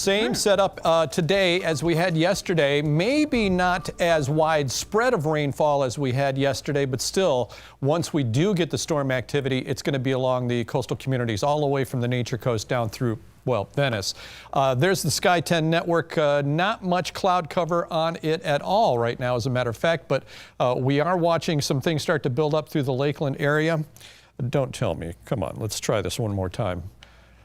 Same setup today as we had yesterday. Maybe not as widespread of rainfall as we had yesterday, but still, once we do get the storm activity, it's going to be along the coastal communities all the way from the Nature Coast down through, well, Venice. There's the Sky 10 network. Not much cloud cover on it at all right now, as a matter of fact, but we are watching some things start to build up through the Lakeland area. Don't tell me. Come on, let's try this one more time.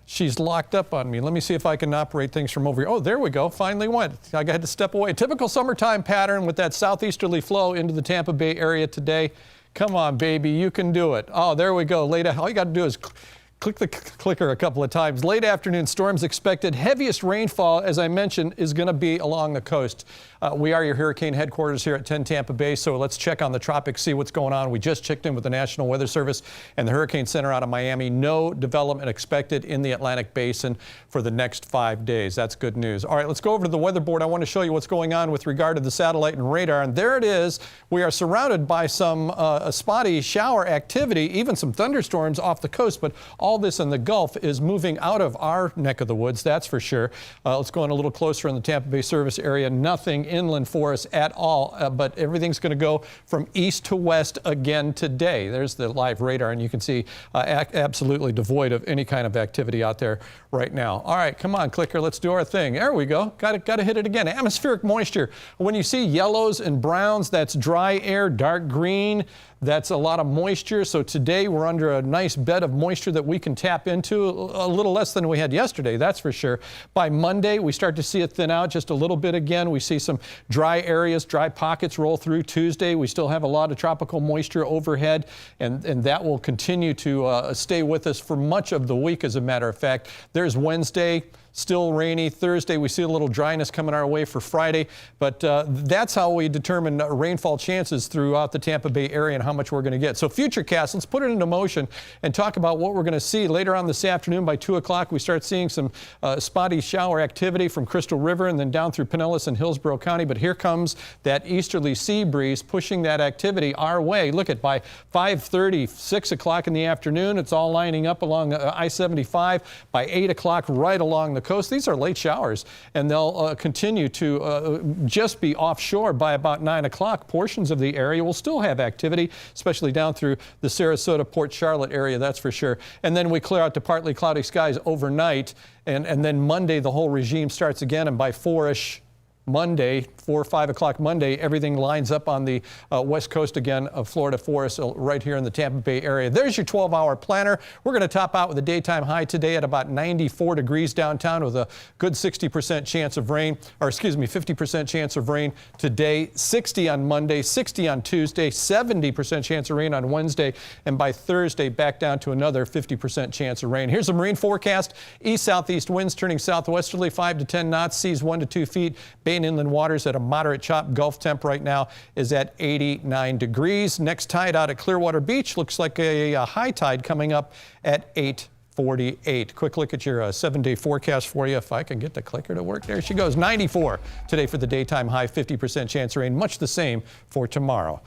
She's locked up on me. Let me see if I can operate things from over here. Oh, there we go. Finally went. I had to step away. Typical summertime pattern with that southeasterly flow into the Tampa Bay area today. Come on, baby. You can do it. Oh, there we go. All you got to do is click the clicker a couple of times. Late afternoon storms expected. Heaviest rainfall, as I mentioned, is going to be along the coast. We are your hurricane headquarters here at 10 Tampa Bay, so let's check on the tropics, see what's going on. We just checked in with the National Weather Service and the Hurricane Center out of Miami. No development expected in the Atlantic Basin for the next 5 days. That's good news. All right, let's go over to the weather board. I want to show you what's going on with regard to the satellite and radar. And there it is. We are surrounded by some spotty shower activity, even some thunderstorms off the coast, but all this in the Gulf is moving out of our neck of the woods, that's for sure. Let's go in a little closer in the Tampa Bay service area. Nothing inland for us at all, but everything's going to go from east to west again today. There's the live radar, and you can see absolutely devoid of any kind of activity out there right now. All right, come on, clicker, let's do our thing. There we go. Got to hit it again. Atmospheric moisture. When you see yellows and browns, that's dry air. Dark green, that's a lot of moisture. So today we're under a nice bed of moisture that we can tap into, a little less than we had yesterday, that's for sure. By Monday, we start to see it thin out just a little bit again. We see some dry areas, dry pockets roll through. Tuesday, we still have a lot of tropical moisture overhead, and that will continue to stay with us for much of the week, as a matter of fact. There's Wednesday. Still rainy. Thursday, we see a little dryness coming our way for Friday, but that's how we determine rainfall chances throughout the Tampa Bay area and how much we're going to get. So futurecast, let's put it into motion and talk about what we're going to see later on this afternoon. By 2 o'clock, we start seeing some spotty shower activity from Crystal River and then down through Pinellas and Hillsborough County, but here comes that easterly sea breeze pushing that activity our way. Look at by 5:30, 6 o'clock in the afternoon, it's all lining up along I-75. By 8 o'clock, right along the coast. These are late showers, and they'll continue to just be offshore by about 9 o'clock. Portions of the area will still have activity, especially down through the Sarasota, Port Charlotte area, that's for sure. And then we clear out to partly cloudy skies overnight, and then Monday the whole regime starts again, and by 4-ish Monday, 4 or 5 o'clock Monday, everything lines up on the west coast again of Florida for us right here in the Tampa Bay area. There's your 12-hour planner. We're going to top out with a daytime high today at about 94 degrees downtown with a good 60% chance of rain, or excuse me, 50% chance of rain today, 60 on Monday, 60 on Tuesday, 70% chance of rain on Wednesday, and by Thursday back down to another 50% chance of rain. Here's a marine forecast. East-southeast winds turning southwesterly 5 to 10 knots, seas 1 to 2 feet. Bay and inland waters at a moderate chop. Gulf temp right now is at 89 degrees. Next tide out at Clearwater Beach looks like a high tide coming up at 8:48. Quick look at your 7-day forecast for you. If I can get the clicker to work. There she goes. 94 today for the daytime high, 50% chance of rain. Much the same for tomorrow.